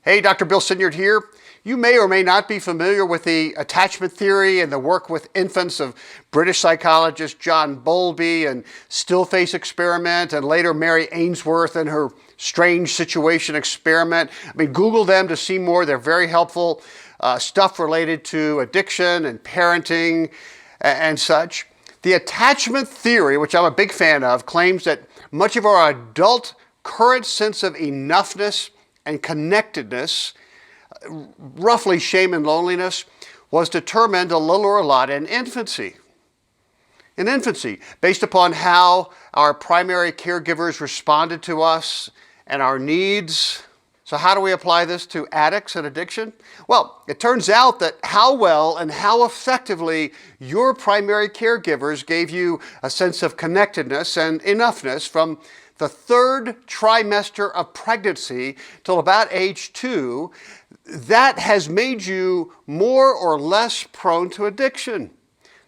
Hey, Dr. Bill Sinyard here. You may or may not be familiar with the attachment theory and the work with infants of British psychologist John Bowlby and Stillface experiment, and later Mary Ainsworth and her strange situation experiment. Google them to see more. They're very helpful. Stuff related to addiction and parenting and such. The attachment theory, which I'm a big fan of, claims that much of our adult current sense of enoughness and connectedness, roughly shame and loneliness, was determined a little or a lot in infancy. Based upon how our primary caregivers responded to us and our needs. So how do we apply this to addicts and addiction? Well, it turns out that how well and how effectively your primary caregivers gave you a sense of connectedness and enoughness from the third trimester of pregnancy till about age 2, that has made you more or less prone to addiction.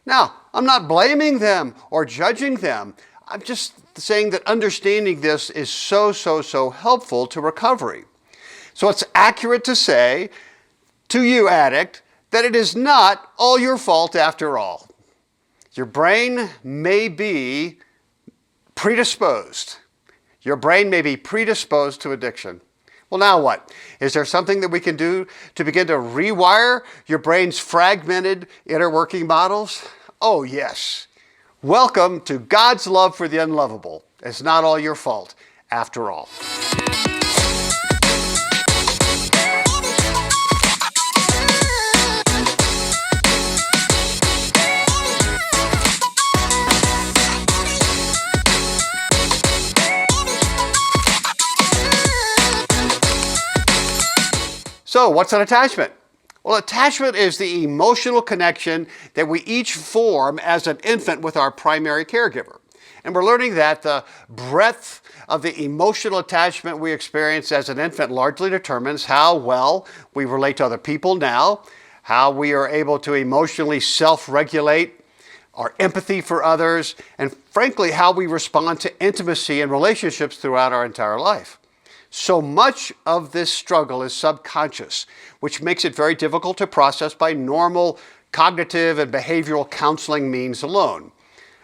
Now, I'm not blaming them or judging them. I'm just saying that understanding this is so helpful to recovery. So it's accurate to say to you, addict, that it is not all your fault after all. Your brain may be predisposed. Your brain may be predisposed to addiction. Well, now what? Is there something that we can do to begin to rewire your brain's fragmented inner working models? Oh, yes. Welcome to God's love for the unlovable. It's not all your fault after all. So what's an attachment? Well, attachment is the emotional connection that we each form as an infant with our primary caregiver. And we're learning that the breadth of the emotional attachment we experience as an infant largely determines how well we relate to other people now, how we are able to emotionally self-regulate, our empathy for others, and frankly, how we respond to intimacy and relationships throughout our entire life. So much of this struggle is subconscious, which makes it very difficult to process by normal cognitive and behavioral counseling means alone.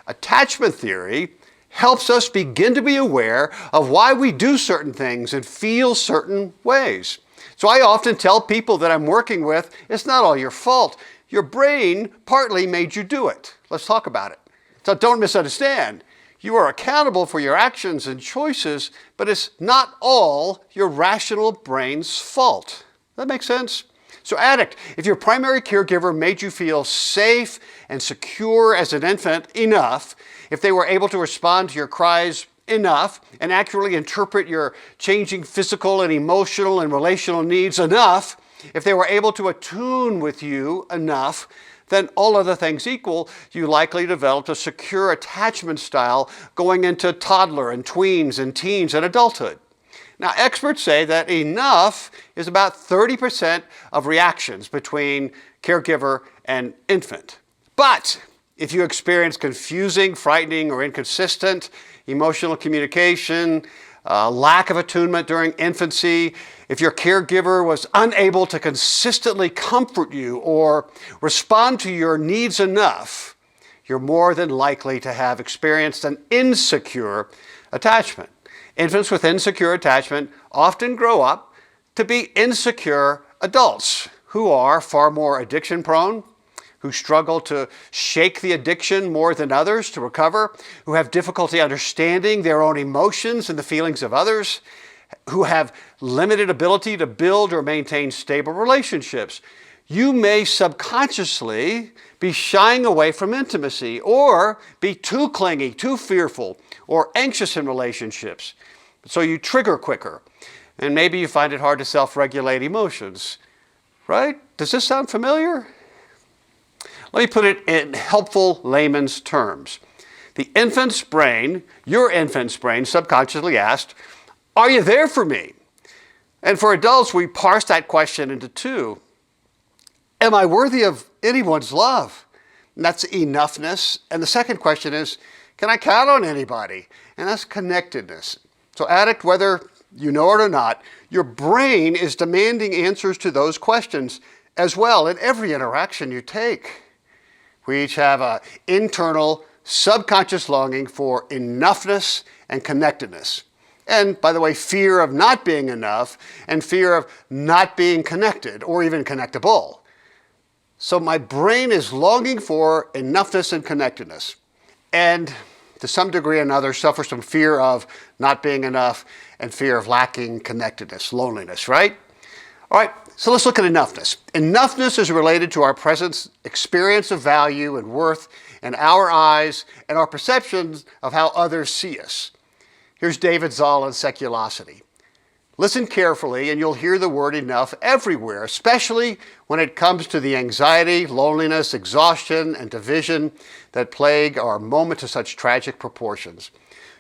Attachment theory helps us begin to be aware of why we do certain things and feel certain ways. So I often tell people that I'm working with, it's not all your fault. Your brain partly made you do it. Let's talk about it. So don't misunderstand. You are accountable for your actions and choices, but it's not all your rational brain's fault. That makes sense? So addict, if your primary caregiver made you feel safe and secure as an infant enough, if they were able to respond to your cries enough and accurately interpret your changing physical and emotional and relational needs enough, if they were able to attune with you enough, then all other things equal, you likely developed a secure attachment style going into toddler and tweens and teens and adulthood. Now, experts say that enough is about 30% of reactions between caregiver and infant. But if you experience confusing, frightening, or inconsistent emotional communication, lack of attunement during infancy, if your caregiver was unable to consistently comfort you or respond to your needs enough, you're more than likely to have experienced an insecure attachment. Infants with insecure attachment often grow up to be insecure adults who are far more addiction prone, who struggle to shake the addiction more than others to recover, who have difficulty understanding their own emotions and the feelings of others, who have limited ability to build or maintain stable relationships. You may subconsciously be shying away from intimacy or be too clingy, too fearful, or anxious in relationships. So you trigger quicker. And maybe you find it hard to self-regulate emotions. Right? Does this sound familiar? Let me put it in helpful layman's terms. The infant's brain, your infant's brain, subconsciously asked, "Are you there for me?" And for adults, we parse that question into two. Am I worthy of anyone's love? And that's enoughness. And the second question is, can I count on anybody? And that's connectedness. So addict, whether you know it or not, your brain is demanding answers to those questions as well in every interaction you take. We each have an internal, subconscious longing for enoughness and connectedness. And, by the way, fear of not being enough and fear of not being connected or even connectable. So my brain is longing for enoughness and connectedness. And to some degree or another, suffers from fear of not being enough and fear of lacking connectedness, loneliness, right? All right, so let's look at enoughness. Enoughness is related to our present experience of value and worth in our eyes and our perceptions of how others see us. Here's David Zoll on seculosity. Listen carefully and you'll hear the word enough everywhere, especially when it comes to the anxiety, loneliness, exhaustion, and division that plague our moment to such tragic proportions.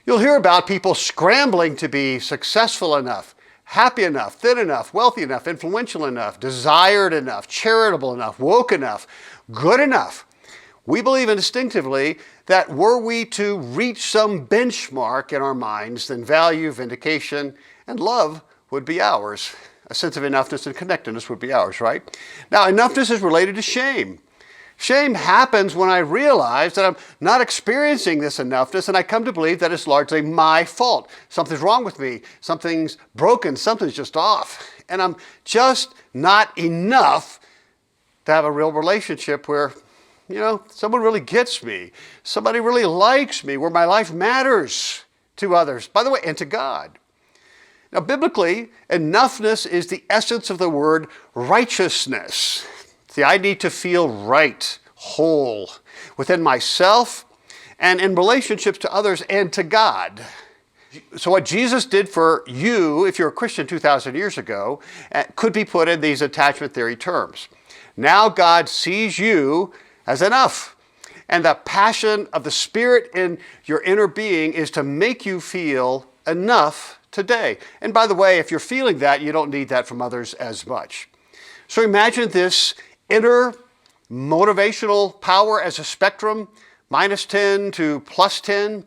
You'll hear about people scrambling to be successful enough, happy enough, thin enough, wealthy enough, influential enough, desired enough, charitable enough, woke enough, good enough. We believe instinctively that were we to reach some benchmark in our minds, then value, vindication, and love would be ours. A sense of enoughness and connectedness would be ours, right? Now, enoughness is related to shame. Shame happens when I realize that I'm not experiencing this enoughness and I come to believe that it's largely my fault. Something's wrong with me. Something's broken. Something's just off. And I'm just not enough to have a real relationship where, someone really gets me. Somebody really likes me, where my life matters to others, by the way, and to God. Now, biblically, enoughness is the essence of the word righteousness. It's the I need to feel right, whole, within myself and in relationships to others and to God. So what Jesus did for you, if you're a Christian 2,000 years ago, could be put in these attachment theory terms. Now God sees you as enough. And the passion of the Spirit in your inner being is to make you feel enough today. And by the way, if you're feeling that, you don't need that from others as much. So imagine this inner motivational power as a spectrum, -10 to +10,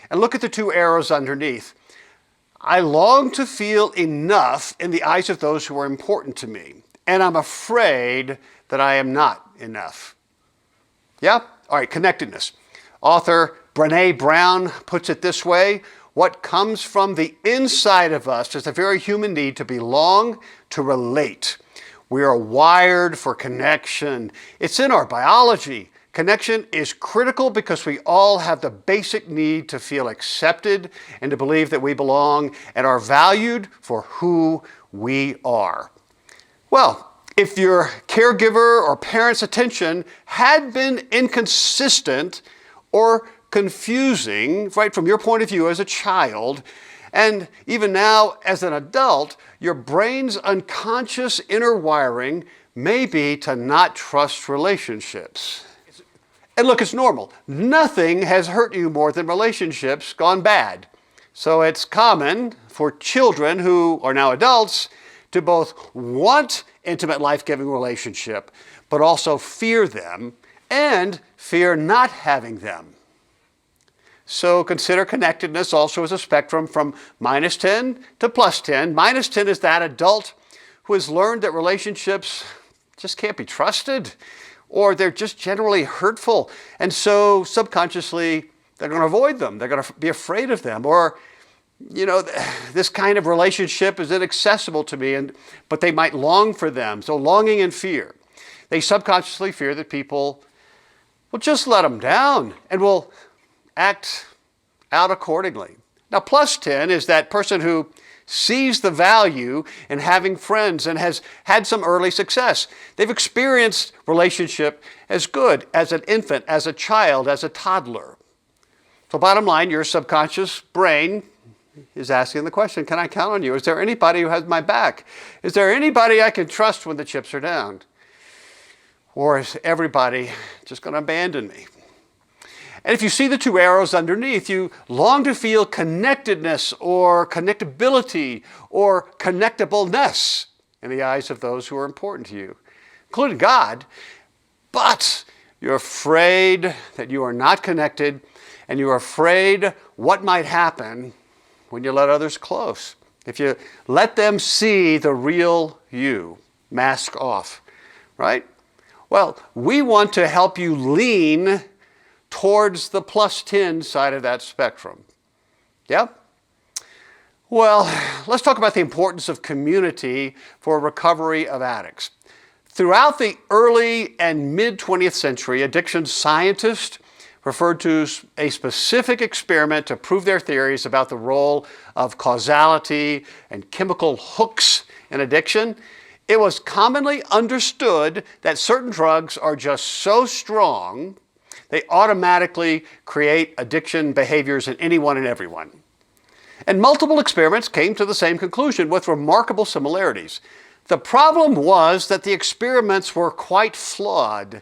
and look at the two arrows underneath. I long to feel enough in the eyes of those who are important to me, and I'm afraid that I am not enough. Yeah? All right, connectedness. Author Brené Brown puts it this way: what comes from the inside of us is a very human need to belong, to relate. We are wired for connection. It's in our biology. Connection is critical because we all have the basic need to feel accepted and to believe that we belong and are valued for who we are. Well, if your caregiver or parent's attention had been inconsistent or confusing, right, from your point of view as a child, and even now as an adult, your brain's unconscious inner wiring may be to not trust relationships. And look, it's normal. Nothing has hurt you more than relationships gone bad. So it's common for children who are now adults to both want intimate, life-giving relationship, but also fear them and fear not having them. So consider connectedness also as a spectrum from -10 to +10. -10 is that adult who has learned that relationships just can't be trusted, or they're just generally hurtful. And so subconsciously, they're going to avoid them. They're going to be afraid of them. Or, this kind of relationship is inaccessible to me, but they might long for them. So longing and fear. They subconsciously fear that people will just let them down and will act out accordingly. Now, +10 is that person who sees the value in having friends and has had some early success. They've experienced relationship as good as an infant, as a child, as a toddler. So bottom line, your subconscious brain is asking the question, can I count on you? Is there anybody who has my back? Is there anybody I can trust when the chips are down? Or is everybody just going to abandon me? And if you see the two arrows underneath, you long to feel connectedness or connectability or connectableness in the eyes of those who are important to you, including God, but you're afraid that you are not connected and you're afraid what might happen when you let others close. if you let them see the real you, mask off, right? Well, we want to help you lean towards the +10 side of that spectrum. Yeah? Well, let's talk about the importance of community for recovery of addicts. Throughout the early and mid-20th century, addiction scientists referred to a specific experiment to prove their theories about the role of causality and chemical hooks in addiction. It was commonly understood that certain drugs are just so strong, they automatically create addiction behaviors in anyone and everyone. And multiple experiments came to the same conclusion with remarkable similarities. The problem was that the experiments were quite flawed.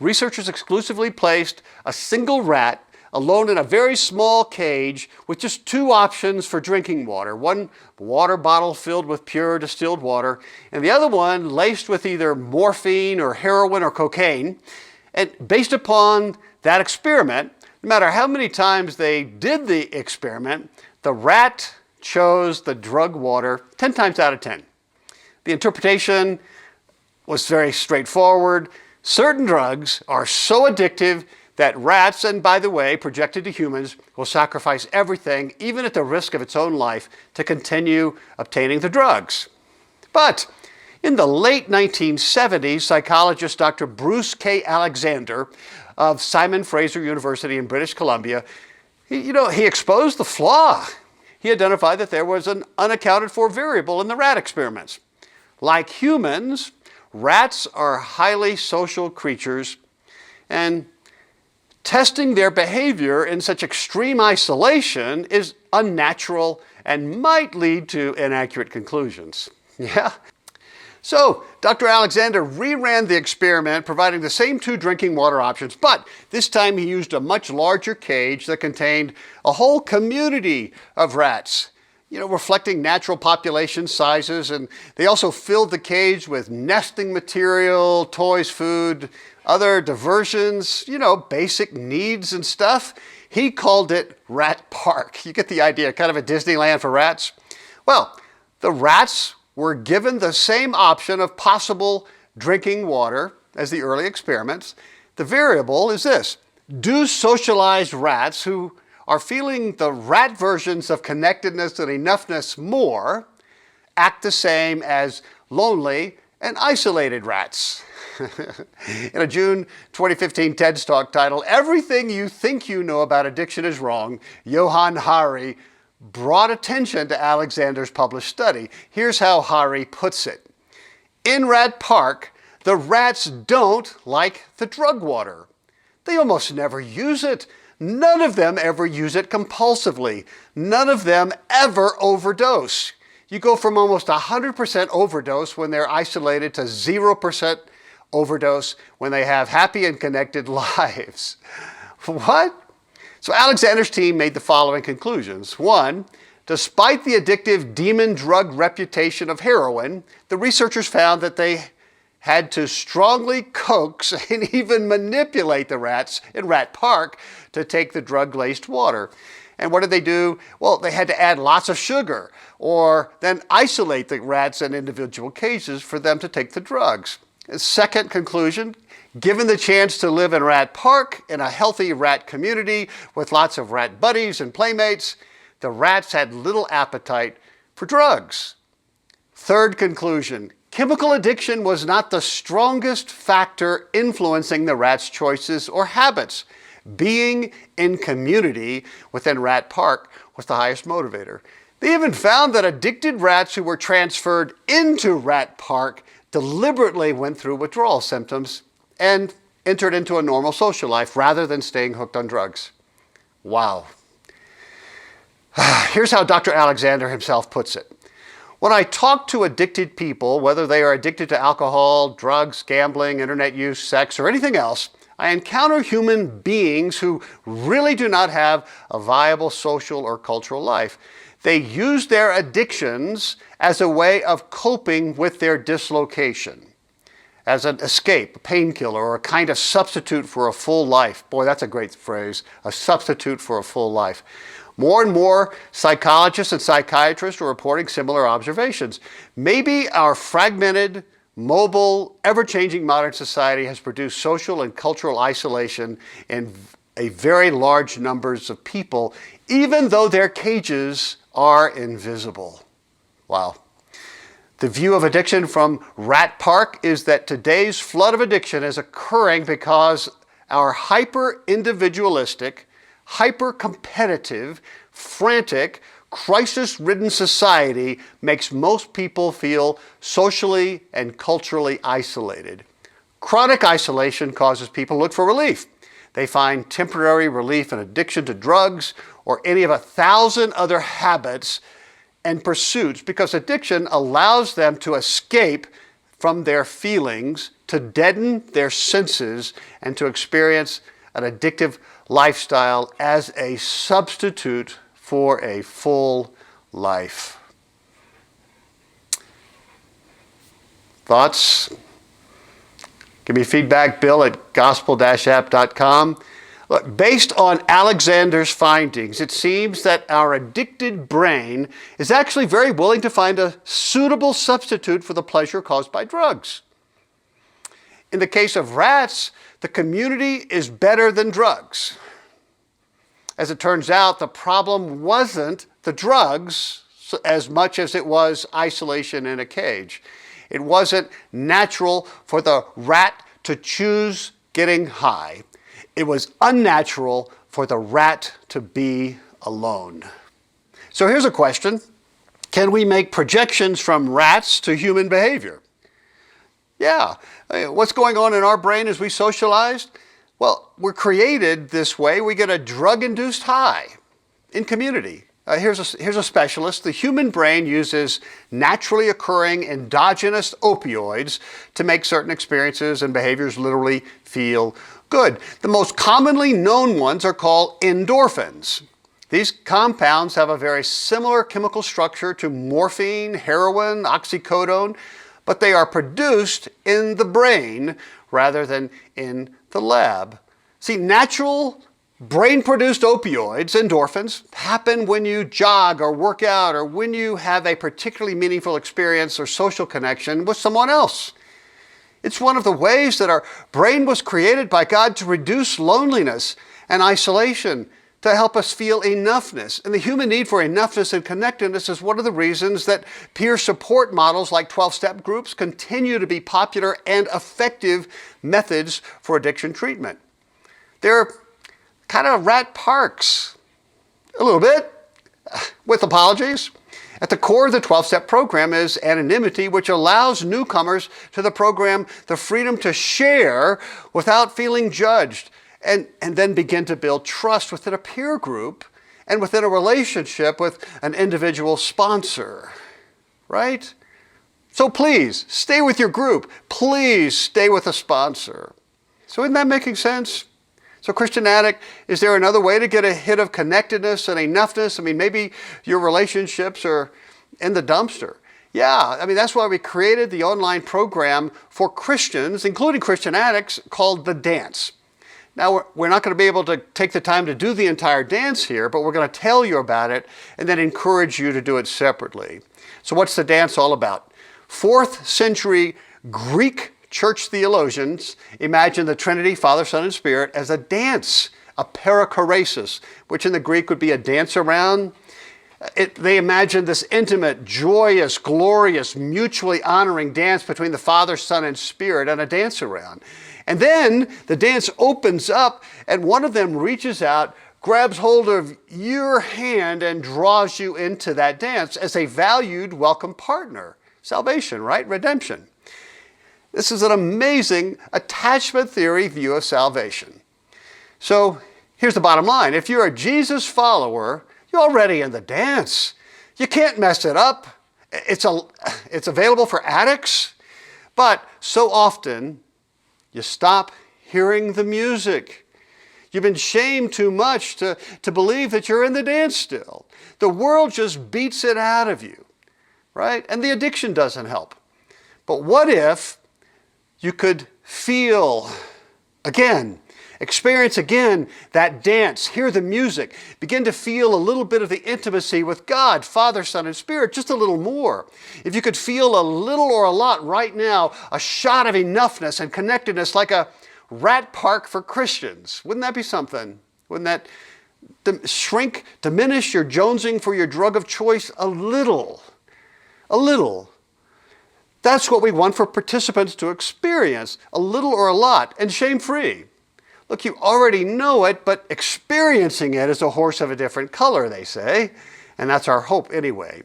Researchers exclusively placed a single rat alone in a very small cage with just two options for drinking water. One water bottle filled with pure distilled water, and the other one laced with either morphine or heroin or cocaine. And based upon that experiment, no matter how many times they did the experiment, the rat chose the drug water 10 times out of 10. The interpretation was very straightforward. Certain drugs are so addictive that rats, and by the way, projected to humans, will sacrifice everything, even at the risk of its own life, to continue obtaining the drugs. But in the late 1970s, psychologist Dr. Bruce K. Alexander of Simon Fraser University in British Columbia, he exposed the flaw. He identified that there was an unaccounted for variable in the rat experiments. Like humans, rats are highly social creatures, and testing their behavior in such extreme isolation is unnatural and might lead to inaccurate conclusions. Yeah? So, Dr. Alexander reran the experiment, providing the same two drinking water options, but this time he used a much larger cage that contained a whole community of rats, reflecting natural population sizes, and they also filled the cage with nesting material, toys, food, other diversions, basic needs and stuff. He called it Rat Park. You get the idea, kind of a Disneyland for rats. Well, the rats were given the same option of possible drinking water as the early experiments. The variable is this: do socialized rats who are feeling the rat versions of connectedness and enoughness more act the same as lonely and isolated rats? In a June 2015 TED Talk titled, "Everything You Think You Know About Addiction Is Wrong," Johann Hari brought attention to Alexander's published study. Here's how Hari puts it. In Rat Park, the rats don't like the drug water. They almost never use it. None of them ever use it compulsively. None of them ever overdose. You go from almost 100% overdose when they're isolated to 0% overdose when they have happy and connected lives. What? So Alexander's team made the following conclusions. One, despite the addictive demon drug reputation of heroin, the researchers found that they had to strongly coax and even manipulate the rats in Rat Park to take the drug-laced water. And what did they do? Well, they had to add lots of sugar or then isolate the rats in individual cages for them to take the drugs. Second conclusion, given the chance to live in Rat Park in a healthy rat community with lots of rat buddies and playmates, the rats had little appetite for drugs. Third conclusion, chemical addiction was not the strongest factor influencing the rats' choices or habits. Being in community within Rat Park was the highest motivator. They even found that addicted rats who were transferred into Rat Park deliberately went through withdrawal symptoms and entered into a normal social life rather than staying hooked on drugs. Wow. Here's how Dr. Alexander himself puts it. When I talk to addicted people, whether they are addicted to alcohol, drugs, gambling, internet use, sex, or anything else, I encounter human beings who really do not have a viable social or cultural life. They use their addictions as a way of coping with their dislocation, as an escape, a painkiller, or a kind of substitute for a full life. Boy, that's a great phrase, a substitute for a full life. More and more psychologists and psychiatrists are reporting similar observations. Maybe our fragmented, mobile, ever-changing modern society has produced social and cultural isolation in a very large numbers of people, even though their cages are invisible. Wow. The view of addiction from Rat Park is that today's flood of addiction is occurring because our hyper-individualistic, hyper-competitive, frantic, crisis-ridden society makes most people feel socially and culturally isolated. Chronic isolation causes people to look for relief. They find temporary relief in addiction to drugs or any of 1,000 other habits and pursuits because addiction allows them to escape from their feelings, to deaden their senses, and to experience an addictive lifestyle as a substitute for a full life. Thoughts? Give me feedback, Bill at gospel-app.com. Look, based on Alexander's findings, it seems that our addicted brain is actually very willing to find a suitable substitute for the pleasure caused by drugs. In the case of rats, the community is better than drugs. As it turns out, the problem wasn't the drugs as much as it was isolation in a cage. It wasn't natural for the rat to choose getting high. It was unnatural for the rat to be alone. So here's a question. Can we make projections from rats to human behavior? Yeah. What's going on in our brain as we socialize? Well, we're created this way. We get a drug-induced high in community. Here's a specialist. The human brain uses naturally occurring endogenous opioids to make certain experiences and behaviors literally feel good. The most commonly known ones are called endorphins. These compounds have a very similar chemical structure to morphine, heroin, oxycodone, but they are produced in the brain rather than in the lab. See, natural brain-produced opioids, endorphins, happen when you jog or work out or when you have a particularly meaningful experience or social connection with someone else. It's one of the ways that our brain was created by God to reduce loneliness and isolation, to help us feel enoughness. And the human need for enoughness and connectedness is one of the reasons that peer support models like 12-step groups continue to be popular and effective methods for addiction treatment. They're kind of rat parks, a little bit, with apologies. At the core of the 12-step program is anonymity, which allows newcomers to the program the freedom to share without feeling judged, and then begin to build trust within a peer group and within a relationship with an individual sponsor, right? So please, stay with your group. Please stay with a sponsor. So isn't that making sense? So Christian Addict, is there another way to get a hit of connectedness and enoughness? I mean, maybe your relationships are in the dumpster. Yeah, I mean, that's why we created the online program for Christians, including Christian addicts, called The Dance. Now, we're not going to be able to take the time to do the entire dance here, but we're going to tell you about it and then encourage you to do it separately. So what's the dance all about? 4th century Greek church theologians imagine the Trinity, Father, Son, and Spirit as a dance, a perichoresis, which in the Greek would be a dance around. They imagine this intimate, joyous, glorious, mutually honoring dance between the Father, Son, and Spirit and a dance around. And then the dance opens up and one of them reaches out, grabs hold of your hand and draws you into that dance as a valued, welcome partner. Salvation, right? Redemption. This is an amazing attachment theory view of salvation. So here's the bottom line. If you're a Jesus follower, you're already in the dance. You can't mess it up. It's available for addicts, but so often you stop hearing the music. You've been shamed too much to believe that you're in the dance still. The world just beats it out of you, right? And the addiction doesn't help. But what if you could feel again? Experience again that dance, hear the music, begin to feel a little bit of the intimacy with God, Father, Son, and Spirit, just a little more. If you could feel a little or a lot right now, a shot of enoughness and connectedness like a rat park for Christians, wouldn't that be something? Wouldn't that diminish your jonesing for your drug of choice a little? A little. That's what we want for participants to experience, a little or a lot, and shame-free. Look, you already know it, but experiencing it is a horse of a different color, they say. And that's our hope anyway.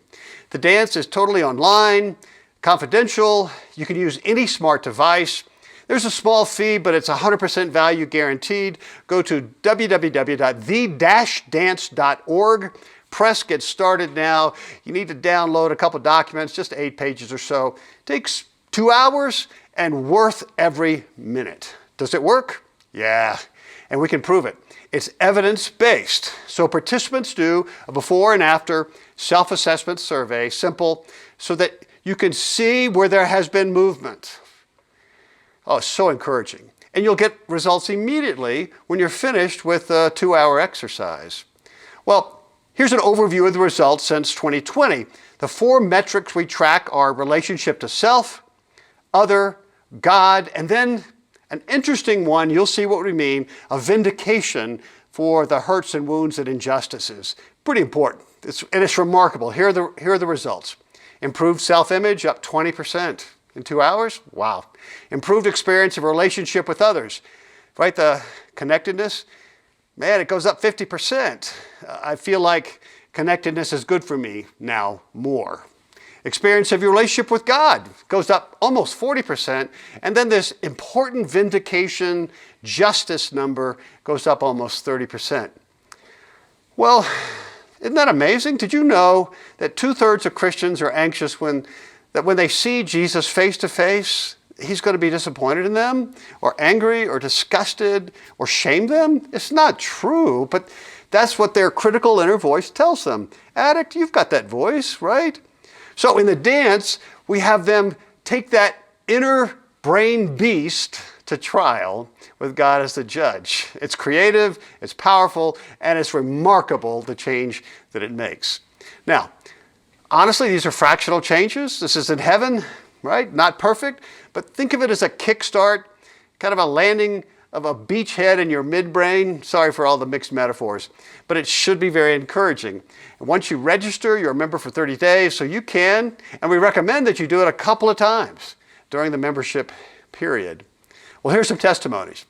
The dance is totally online, confidential. You can use any smart device. There's a small fee, but it's 100% value guaranteed. Go to www.the-dance.org. Press Get Started now. You need to download a couple documents, just 8 pages or so. Takes 2 hours and worth every minute. Does it work? Yeah, and we can prove it. It's evidence-based. So participants do a before and after self-assessment survey, simple, so that you can see where there has been movement. Oh, it's so encouraging. And you'll get results immediately when you're finished with a 2-hour exercise. Well, here's an overview of the results since 2020. The 4 metrics we track are relationship to self, other, God, and then an interesting one, you'll see what we mean, a vindication for the hurts and wounds and injustices. Pretty important, and it's remarkable. Here are the results. Improved self-image, up 20% in 2 hours. Wow. Improved experience of relationship with others. Right, the connectedness, man, it goes up 50%. I feel like connectedness is good for me now more. Experience of your relationship with God goes up almost 40%. And then this important vindication justice number goes up almost 30%. Well, isn't that amazing? Did you know that 2/3 of Christians are anxious when they see Jesus face to face, he's going to be disappointed in them or angry or disgusted or shame them? It's not true, but that's what their critical inner voice tells them. Addict, you've got that voice, right? So in the dance, we have them take that inner brain beast to trial with God as the judge. It's creative, it's powerful, and it's remarkable the change that it makes. Now, honestly, these are fractional changes. This is in heaven, right? Not perfect, but think of it as a kickstart, kind of a landing of a beachhead in your midbrain. Sorry for all the mixed metaphors, but it should be very encouraging. And once you register, you're a member for 30 days, so you can, and we recommend that you do it a couple of times during the membership period. Well, here's some testimonies.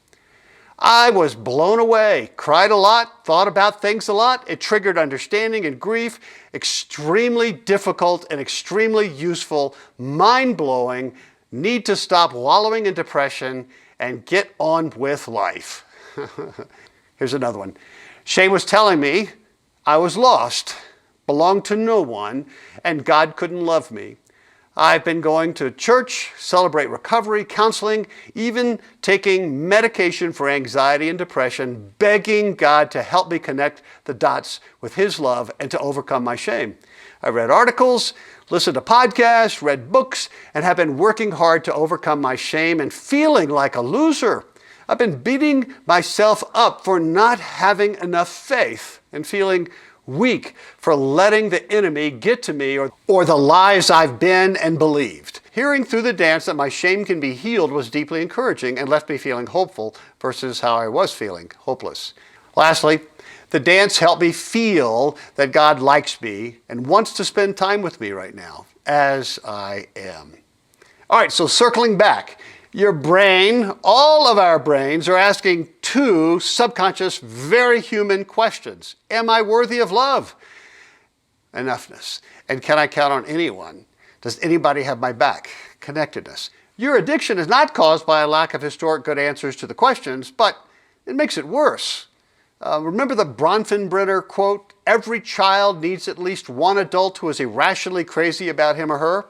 I was blown away, cried a lot, thought about things a lot. It triggered understanding and grief, extremely difficult and extremely useful, mind-blowing, need to stop wallowing in depression and get on with life. Here's another one. Shane was telling me I was lost, belonged to no one, and God couldn't love me. I've been going to church, celebrate recovery, counseling, even taking medication for anxiety and depression, begging God to help me connect the dots with His love and to overcome my shame. I read articles, listened to podcasts, read books, and have been working hard to overcome my shame and feeling like a loser. I've been beating myself up for not having enough faith and feeling weak for letting the enemy get to me or the lies I've been and believed. Hearing through the dance that my shame can be healed was deeply encouraging and left me feeling hopeful versus how I was feeling, hopeless. Lastly, the dance helped me feel that God likes me and wants to spend time with me right now, as I am. All right, so circling back, your brain, all of our brains are asking 2 subconscious, very human questions. Am I worthy of love? Enoughness. And can I count on anyone? Does anybody have my back? Connectedness. Your addiction is not caused by a lack of historic good answers to the questions, but it makes it worse. Remember the Bronfenbrenner quote, every child needs at least one adult who is irrationally crazy about him or her?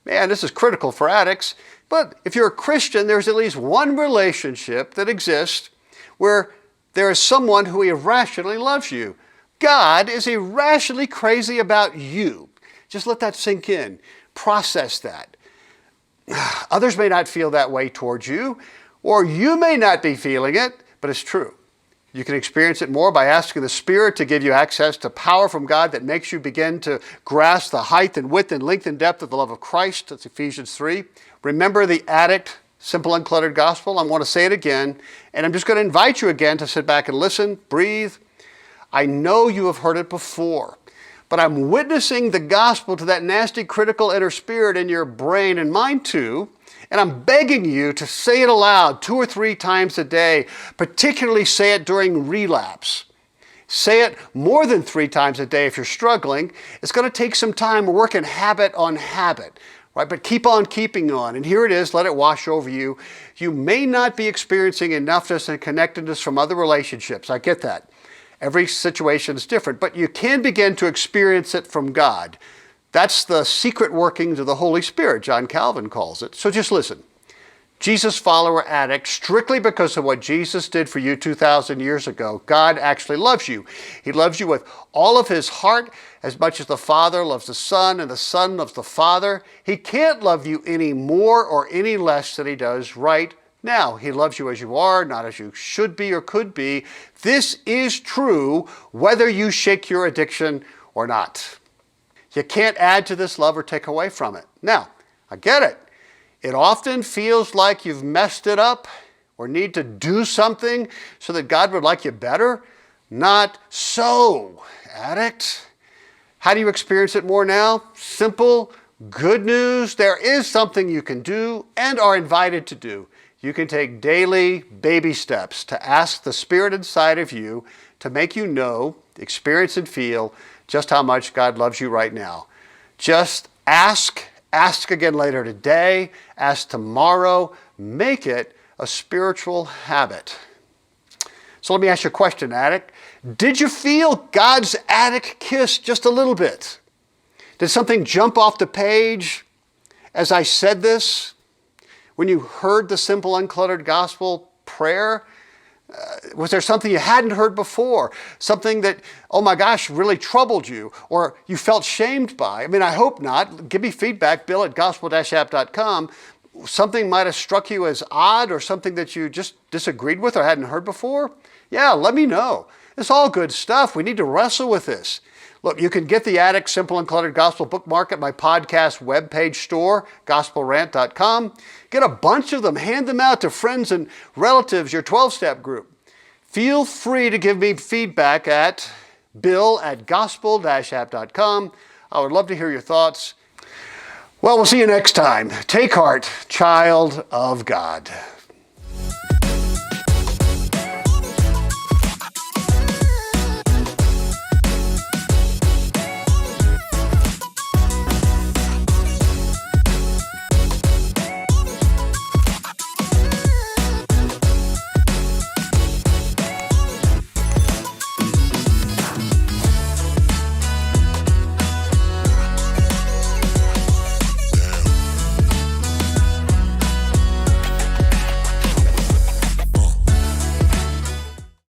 Man, this is critical for addicts. But if you're a Christian, there's at least one relationship that exists where there is someone who irrationally loves you. God is irrationally crazy about you. Just let that sink in. Process that. Others may not feel that way towards you, or you may not be feeling it, but but it's true. You can experience it more by asking the Spirit to give you access to power from God that makes you begin to grasp the height and width and length and depth of the love of Christ. That's Ephesians 3. Remember the Addict, simple, uncluttered gospel? I want to say it again, and I'm just going to invite you again to sit back and listen, breathe. I know you have heard it before, but I'm witnessing the gospel to that nasty, critical inner spirit in your brain and mine too. And I'm begging you to say it aloud 2 or 3 times a day, particularly say it during relapse. Say it more than 3 times a day if you're struggling. It's going to take some time. We're working habit on habit, right? But keep on keeping on. And here it is. Let it wash over you. You may not be experiencing enoughness and connectedness from other relationships. I get that. Every situation is different, but you can begin to experience it from God. That's the secret workings of the Holy Spirit, John Calvin calls it. So just listen. Jesus follower addict, strictly because of what Jesus did for you 2,000 years ago, God actually loves you. He loves you with all of his heart, as much as the Father loves the Son and the Son loves the Father. He can't love you any more or any less than he does right now. He loves you as you are, not as you should be or could be. This is true whether you shake your addiction or not. You can't add to this love or take away from it. Now, I get it. It often feels like you've messed it up or need to do something so that God would like you better. Not so, addict. How do you experience it more now? Simple, good news. There is something you can do and are invited to do. You can take daily baby steps to ask the Spirit inside of you to make you know, experience, and feel just how much God loves you right now. Just ask again later today, ask tomorrow. Make it a spiritual habit. So let me ask you a question, addict. Did you feel God's addict kiss just a little bit? Did something jump off the page as I said this? When you heard the simple, uncluttered gospel prayer? Was there something you hadn't heard before? Something that, oh my gosh, really troubled you or you felt shamed by? I mean, I hope not. Give me feedback, bill@gospel-app.com. Something might have struck you as odd or something that you just disagreed with or hadn't heard before? Yeah, let me know. It's all good stuff. We need to wrestle with this. Look, you can get the Addict, Simple Uncluttered Gospel bookmark at my podcast webpage store, gospelrant.com. Get a bunch of them. Hand them out to friends and relatives, your 12-step group. Feel free to give me feedback at bill@gospel-app.com. I would love to hear your thoughts. Well, we'll see you next time. Take heart, child of God.